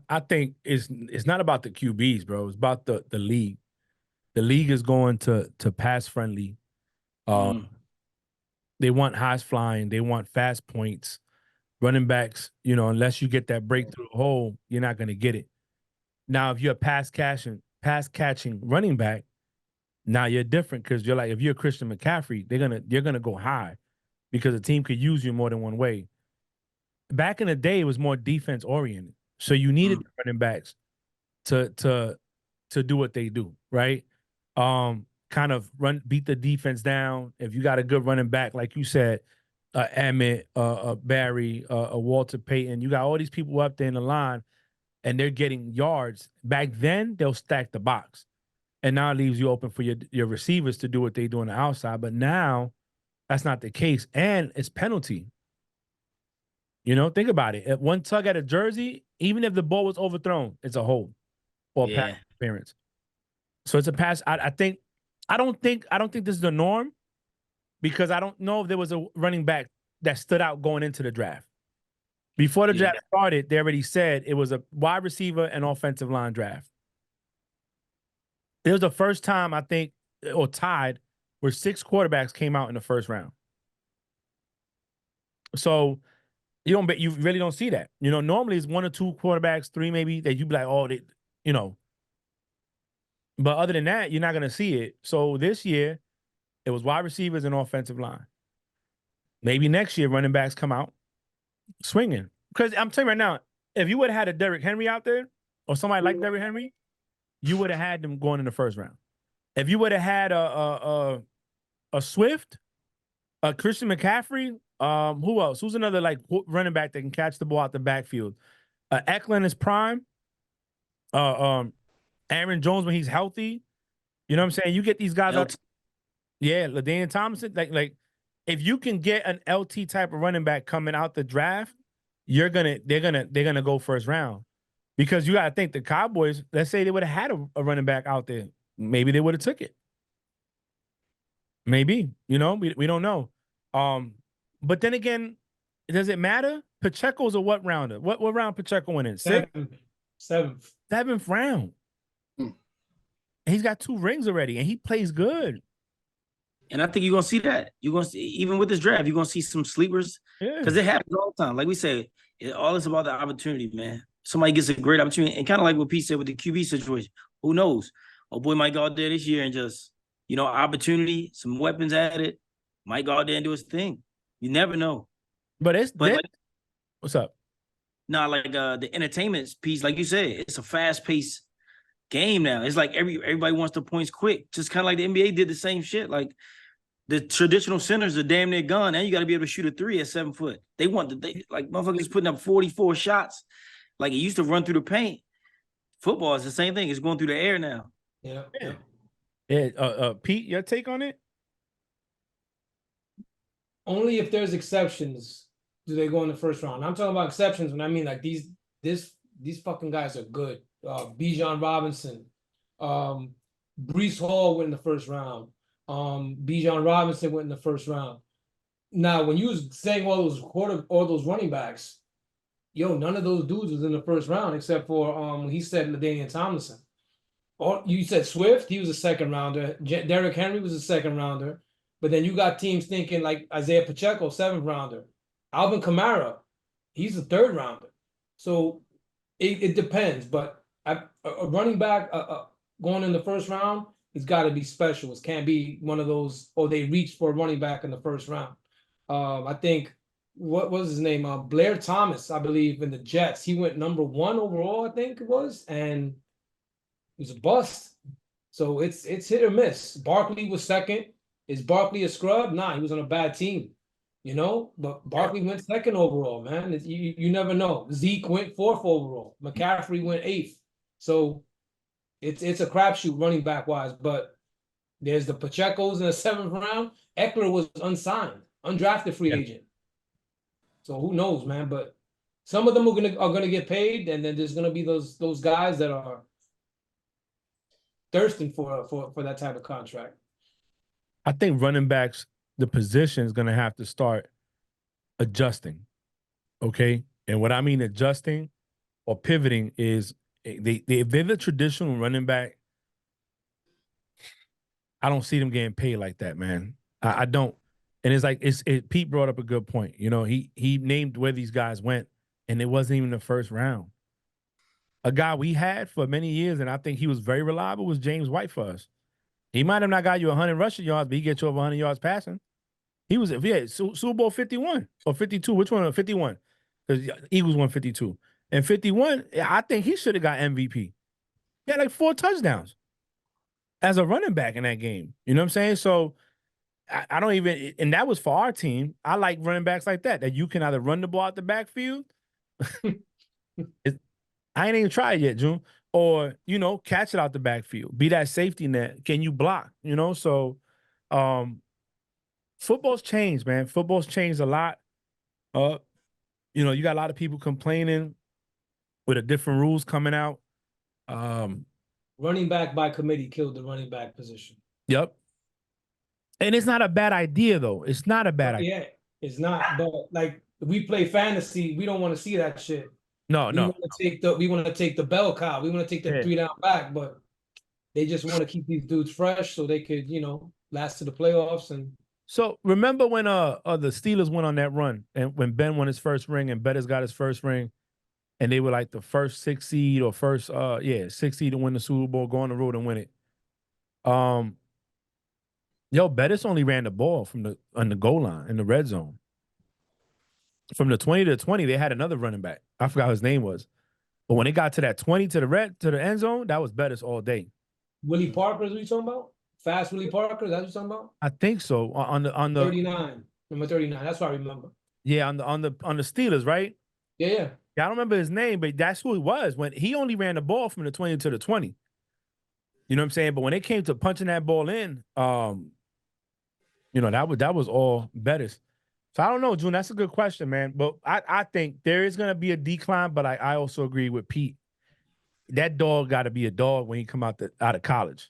I think it's not about the QBs, bro. It's about the league. The league is going to pass friendly. They want highs flying. They want fast points. Running backs, unless you get that breakthrough hole, you're not going to get it. Now, if you're a pass catching running back, now you're different because you're like, if you're Christian McCaffrey, you're gonna go high because the team could use you more than one way. Back in the day, it was more defense oriented, so you needed the running backs to do what they do, right? Kind of beat the defense down. If you got a good running back, like you said, Emmett, Barry, Walter Payton, you got all these people up there in the line, and they're getting yards. Back then, they'll stack the box, and now it leaves you open for your receivers to do what they do on the outside. But now, that's not the case, and it's penalty. Think about it. If one tug at a jersey, even if the ball was overthrown, it's a hold or pass interference. So it's a pass. I don't think this is the norm because I don't know if there was a running back that stood out going into the draft. Before the draft started, they already said it was a wide receiver and offensive line draft. It was the first time, I think, or tied, where 6 quarterbacks came out in the first round. So you really don't see that. Normally it's 1 or 2 quarterbacks, 3 maybe, that you'd be like, oh, But other than that, you're not going to see it. So this year, it was wide receivers and offensive line. Maybe next year, running backs come out swinging. Because I'm telling you right now, if you would have had a Derrick Henry out there, or somebody like Derrick Henry, you would have had them going in the first round. If you would have had a Swift, a Christian McCaffrey, who else? Who's another like running back that can catch the ball out the backfield? Eckler is prime. Aaron Jones when he's healthy. You know what I'm saying? You get these guys out. Yeah, LaDainian Tomlinson. Like if you can get an LT type of running back coming out the draft, they're gonna go first round. Because you gotta think the Cowboys, let's say they would have had a running back out there, maybe they would have took it. Maybe, we don't know. But then again, does it matter? Pacheco's a what rounder? What round Pacheco went in? Seventh round. And he's got 2 rings already, and he plays good. And I think you're gonna see that. You're gonna see, even with this draft, you're gonna see some sleepers. Because it happens all the time. Like we say, all it's about the opportunity, man. Somebody gets a great opportunity, and kind of like what Pete said with the QB situation. Who knows? Oh boy, might go out there this year and just, opportunity, some weapons added, might go out there and do his thing. You never know. But what's up? No, like the entertainment piece, like you said, it's a fast-paced game now. It's like everybody wants the points quick. Just kind of like the NBA did the same shit. Like the traditional centers are damn near gone. Now you got to be able to shoot a 3 at 7 foot. They like motherfuckers putting up 44 shots. Like it used to run through the paint. Football is the same thing. It's going through the air now. Yeah. Pete, your take on it? Only if there's exceptions do they go in the first round. I'm talking about exceptions when I mean like these fucking guys are good. Bijan Robinson, Breece Hall went in the first round. Bijan Robinson went in the first round. Now, when you was saying all those running backs, none of those dudes was in the first round except for he said LaDainian Tomlinson. Or you said Swift, he was a second rounder. Derrick Henry was a second rounder. But then you got teams thinking like Isaiah Pacheco, seventh rounder. Alvin Kamara, he's a third rounder. So it depends. But a running back going in the first round, it's got to be special. It can't be one of those, oh, they reached for a running back in the first round. I think, what was his name? Blair Thomas, I believe, in the Jets. He went number 1 overall, I think it was. And he was a bust. So it's hit or miss. Barkley was second. Is Barkley a scrub? Nah, he was on a bad team, you know. But Barkley went second overall, man. You never know. Zeke went 4th overall. McCaffrey went 8th. So it's a crapshoot running back wise. But there's the Pacheco's in the 7th round. Eckler was unsigned, undrafted free agent. So who knows, man? But some of them are gonna get paid, and then there's gonna be those guys that are thirsting for that type of contract. I think running backs, the position is going to have to start adjusting. Okay. And what I mean adjusting or pivoting is if they're the traditional running back, I don't see them getting paid like that, man. I don't. And it's like, Pete brought up a good point. You know, he named where these guys went, and it wasn't even the first round. A guy we had for many years, and I think he was very reliable, was James White for us. He might have not got you 100 rushing yards, but he gets you over 100 yards passing. He was, Super Bowl 51 or 52. Which one? 51. Because Eagles won 52. And 51, I think he should have got MVP. He had like 4 touchdowns as a running back in that game. You know what I'm saying? So I don't even, and that was for our team. I like running backs like that you can either run the ball out the backfield. I ain't even tried yet, June. Or, you know, catch it out the backfield. Be that safety net. Can you block? You know, so football's changed, man. Football's changed a lot. You know, you got a lot of people complaining with the different rules coming out. Running back by committee killed the running back position. Yep. And it's not a bad idea, though. It's not a bad idea. Yeah, it's not. But like, we play fantasy, we don't want to see that shit. No. We want to take the bell cow. We want to take the 3 down back, but they just want to keep these dudes fresh so they could, you know, last to the playoffs. And so remember when the Steelers went on that run, and when Ben won his first ring and Bettis got his first ring, and they were like the first 6 seed or first 6 seed to win the Super Bowl, go on the road and win it. Bettis only ran the ball on the goal line in the red zone. From the 20 to 20, they had another running back. I forgot what his name was. But when it got to that 20 to the end zone, that was Bettis all day. Willie Parker is what you talking about? Fast Willie Parker, is that what you're talking about? I think so. On the 39. Number 39. That's what I remember. Yeah, on the Steelers, right? Yeah. I don't remember his name, but that's who it was. When he only ran the ball from the 20 to the 20. You know what I'm saying? But when it came to punching that ball in, you know, that was all Bettis. So I don't know, June. That's a good question, man. But I think there is going to be a decline, but I also agree with Pete. That dog got to be a dog when he come out of college.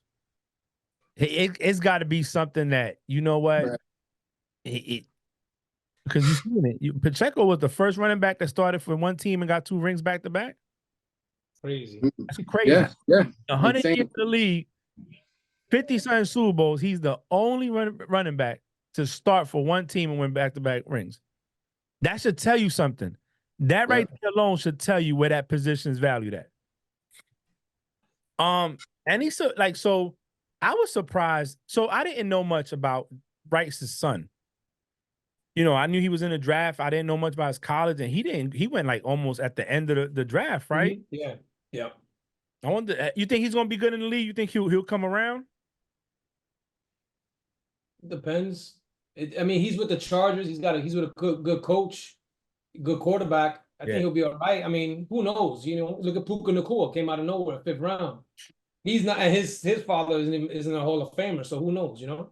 It's got to be something that, you know what, because you've seen it. Pacheco was the first running back that started for one team and got 2 rings back to back. Crazy. That's crazy. Yeah. 100 years in the league, 50-something Super Bowls. He's the only running back to start for one team and win back-to-back rings. That should tell you something. That right there alone should tell you where that position is valued at. And he's so I was surprised. So I didn't know much about Bryce's son. You know, I knew he was in the draft. I didn't know much about his college, and he went like almost at the end of the draft, right? Mm-hmm. Yeah. I wonder, you think he's gonna be good in the league? You think he'll come around? Depends. I mean, he's with the Chargers. He's with a good coach, good quarterback. I think he'll be all right. I mean, who knows? You know, look at Puka Nacua, came out of nowhere, 5th round. He's not. His father isn't a Hall of Famer, so who knows? You know.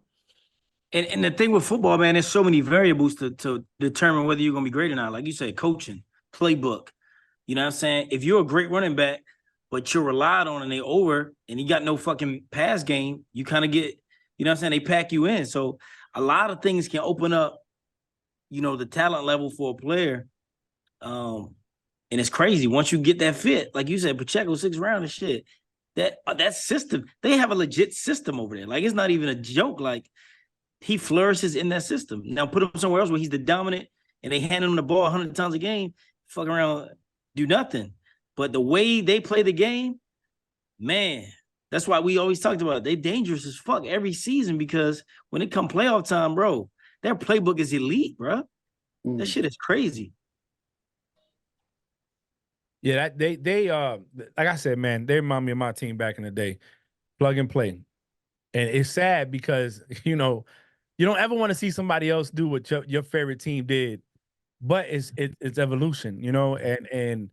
And the thing with football, man, there's so many variables to determine whether you're gonna be great or not. Like you said, coaching, playbook. You know what I'm saying? If you're a great running back, but you're relied on and they over, and you got no fucking pass game, you kind of get, you know what I'm saying? They pack you in. So a lot of things can open up, you know, the talent level for a player. And it's crazy. Once you get that fit, like you said, Pacheco 6th round and shit. that system, they have a legit system over there. Like, it's not even a joke. Like, he flourishes in that system. Now put him somewhere else where he's the dominant and they hand him the ball 100 times a game, fuck around, do nothing. But the way they play the game, man, that's why we always talked about it. They dangerous as fuck every season, because when it come playoff time, bro, their playbook is elite, bro. That shit is crazy. Yeah, that they like I said, man, they remind me of my team back in the day. Plug and play. And it's sad because, you know, you don't ever want to see somebody else do what your favorite team did, but it's evolution, you know, and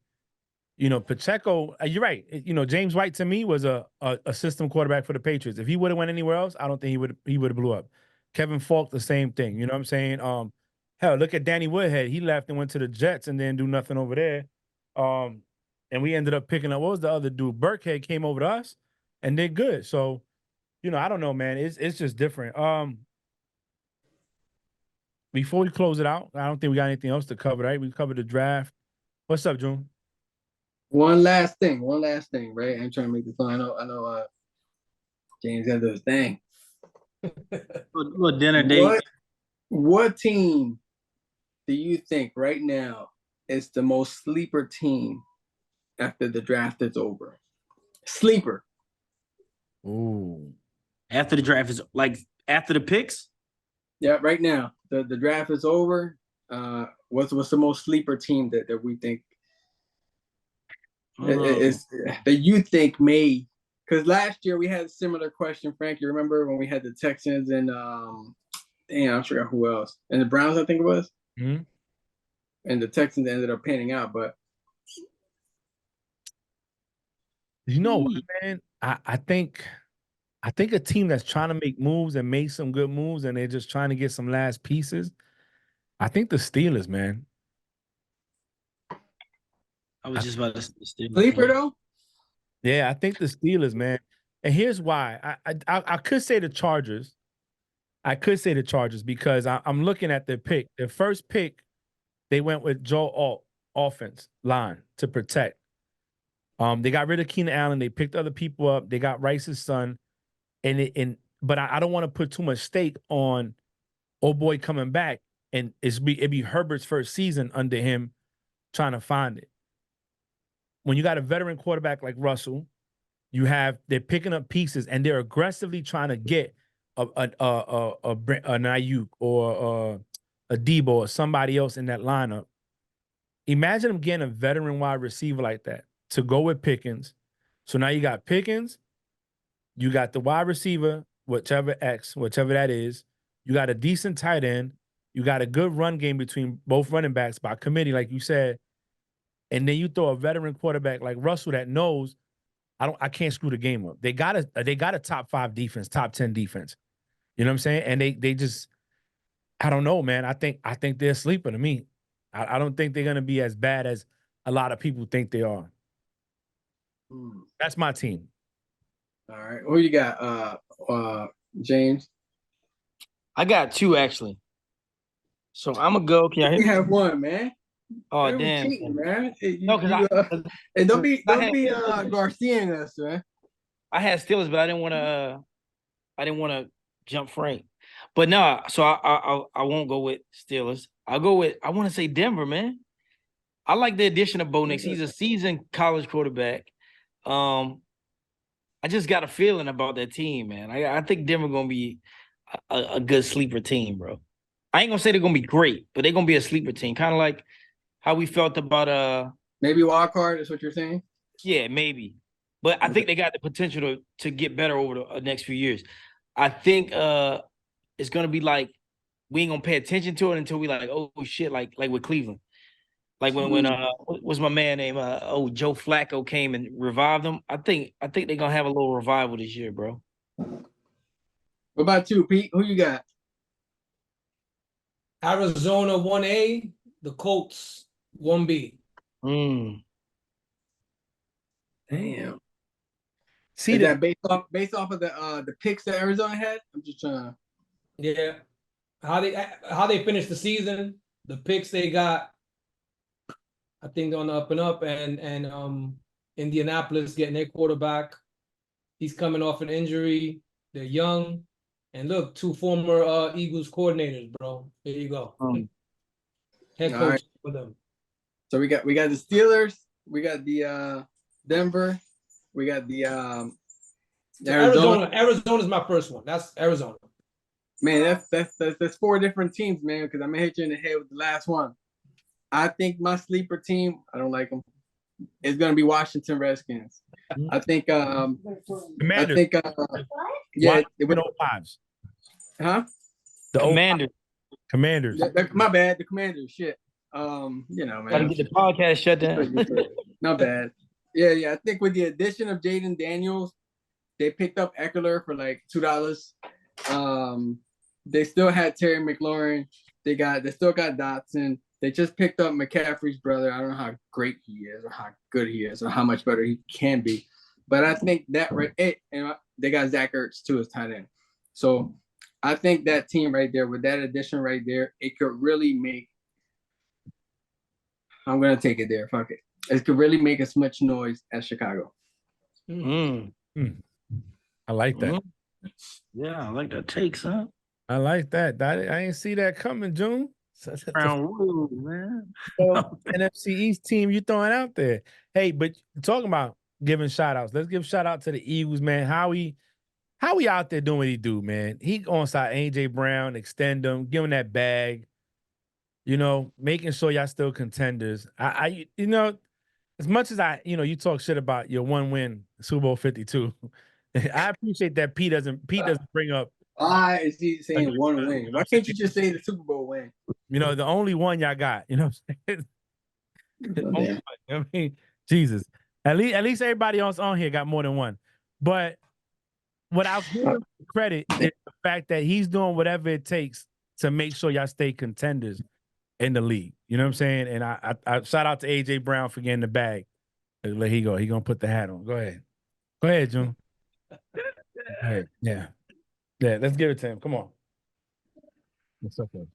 you know, Pacheco, you're right. You know, James White to me was a system quarterback for the Patriots. If he would have went anywhere else, I don't think he would have blew up. Kevin Falk, the same thing. You know what I'm saying? Hell, look at Danny Woodhead. He left and went to the Jets and then do nothing over there. And we ended up picking up, what was the other dude? Burkhead came over to us and did good. So, you know, I don't know, man. It's just different. Before we close it out, I don't think we got anything else to cover, right? We covered the draft. What's up, June? One last thing, right? I'm trying to make this fun. I know James got to do his thing. Little dinner date. What team do you think right now is the most sleeper team after the draft is over? Sleeper. Ooh. After the draft is, like, after the picks? Yeah, right now. The draft is over. What's the most sleeper team that we think is that you think may? Because last year we had a similar question, Frank. You remember when we had the Texans and I forgot who else, and the Browns, I think it was. Mm-hmm. And the Texans ended up panning out, but You know what, man? I think a team that's trying to make moves and make some good moves and they're just trying to get some last pieces. I think the Steelers, man. I was just about to say sleeper though. Yeah, I think the Steelers, man. And here's why. I could say the Chargers. I could say the Chargers because I'm looking at their pick. Their first pick, they went with Joe Alt offense line to protect. They got rid of Keenan Allen. They picked other people up. They got Rice's son. But I don't want to put too much stake on old boy coming back, and it'd be Herbert's first season under him trying to find it. When you got a veteran quarterback like Russell, they're picking up pieces and they're aggressively trying to get an Ayuk or a Debo or somebody else in that lineup. Imagine them getting a veteran wide receiver like that to go with Pickens. So now you got Pickens, you got the wide receiver, whichever that is. You got a decent tight end. You got a good run game between both running backs by committee, like you said. And then you throw a veteran quarterback like Russell that knows I can't screw the game up. They got a top 5 defense, top 10 defense. You know what I'm saying? And they just, I don't know, man. I think they're a sleeper to me. I don't think they're gonna be as bad as a lot of people think they are. That's my team. All right. Who you got? James? I got 2 actually. So I'm gonna go. Can I You have one, man. Oh, You're damn. cheating, man. No, because and don't be Garcia-ing us, man. I had Steelers, but I didn't want to jump Frank. But no, so I won't go with Steelers. I want to say Denver, man. I like the addition of Bo Nix. He's a seasoned college quarterback. I just got a feeling about that team, man. I think Denver gonna be a good sleeper team, bro. I ain't gonna say they're gonna be great, but they're gonna be a sleeper team, kind of like how we felt about maybe wild card is what you're saying. Yeah, maybe, but I think they got the potential to get better over the next few years. I think it's gonna be like we ain't gonna pay attention to it until we like, oh shit, like with Cleveland, like when what's my man name? Joe Flacco came and revived them. I think they're gonna have a little revival this year, bro. What about you, Pete? Who you got? Arizona 1A, the Colts 1B. Damn. See is that based off of the picks that Arizona had? I'm just trying to. Yeah, how they finished the season, the picks they got. I think they're on the up and up, and Indianapolis getting their quarterback. He's coming off an injury. They're young. And look, two former Eagles coordinators, bro. There you go. Head All coach right. for them. So we got the Steelers, we got the Denver, we got the Arizona. Arizona's my first one. That's Arizona. Man, that's 4 different teams, man. Because I'm gonna hit you in the head with the last one. I think my sleeper team, I don't like them, is gonna be Washington Redskins. I think Commanders. yeah, Washington 05s. huh? The Commander. Commanders. My bad, the Commanders. Shit. You know, Gotta man. get the podcast shut down. Not bad. Yeah. I think with the addition of Jaden Daniels, they picked up Eckler for like $2. They still had Terry McLaurin. They still got Dotson. They just picked up McCaffrey's brother. I don't know how great he is, or how good he is, or how much better he can be. But I think that and they got Zach Ertz too as tight end. So I think that team right there, with that addition right there, it could really make. I'm gonna take it there. Fuck it. It could really make as much noise as Chicago. I like that. Yeah, I like that take, son. I like that. I ain't see that coming, June. Crown Royal, man. NFC East team you throwing out there. Hey, but talking about giving shout outs. Let's give shout out to the Eagles, man. How he out there doing what he do, man. He on side AJ Brown, extend him, give him that bag. You know, making sure y'all still contenders. I you know, as much as you talk shit about your one win Super Bowl 52. I appreciate that Pete doesn't bring up. Why is he saying one win? Why can't you just say the Super Bowl win? You know, the only one y'all got. You know what I'm saying? The only one. I mean, Jesus. At least everybody else on here got more than one. But what I'll give him credit is the fact that he's doing whatever it takes to make sure y'all stay contenders in the league. You know what I'm saying? And I shout out to AJ Brown for getting the bag. Let he go. He gonna put the hat on. Go ahead, June. Hey, yeah. Let's give it to him. Come on. It's okay.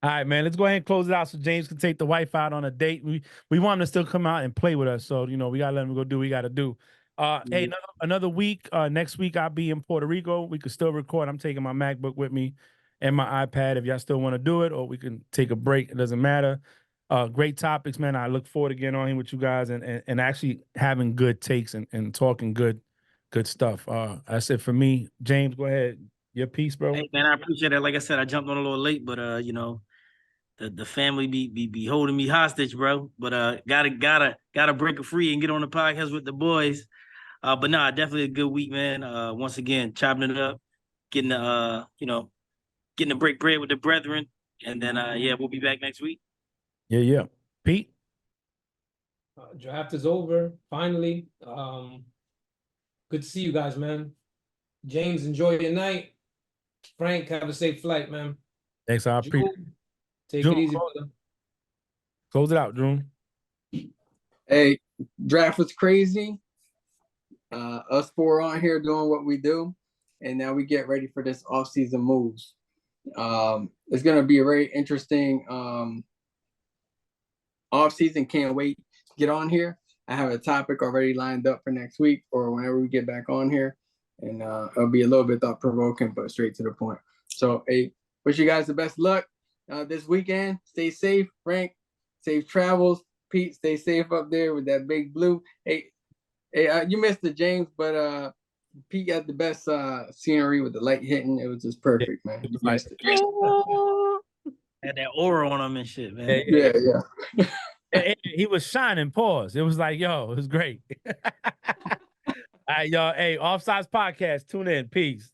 All right, man. Let's go ahead and close it out so James can take the wife out on a date. We want him to still come out and play with us. So, we gotta let him go do what we gotta do. Hey, another week. Next week I'll be in Puerto Rico. We could still record. I'm taking my MacBook with me and my iPad if y'all still want to do it, or we can take a break. It doesn't matter. Great topics, man. I look forward to getting on here with you guys and actually having good takes and talking good stuff. That's it for me. James, go ahead. Your piece, bro. Hey, man, I appreciate it. Like I said, I jumped on a little late, but the family be holding me hostage, bro. But gotta break free and get on the podcast with the boys. But nah, definitely a good week, man. Once again, chopping it up, getting to break bread with the brethren, and then we'll be back next week. Yeah. Pete? Draft is over, finally. Good to see you guys, man. James, enjoy your night. Frank, have a safe flight, man. Thanks, I appreciate June, take June, it easy, brother. Close it out, June. Hey, draft was crazy. Us 4 on here doing what we do, and now we get ready for this off-season moves. It's gonna be a very interesting off-season. Can't wait to get on here. I have a topic already lined up for next week or whenever we get back on here, and it'll be a little bit thought-provoking, but straight to the point. So, hey, wish you guys the best luck this weekend. Stay safe, Frank. Safe travels. Pete, stay safe up there with that big blue. Hey, you missed it, James, but Pete got the best scenery with the light hitting. It was just perfect, man. You missed it. Had that aura on him and shit, man. Yeah. He was shining. Pause. It was like, yo, it was great. All right, y'all. Hey, Offsides Podcast. Tune in. Peace.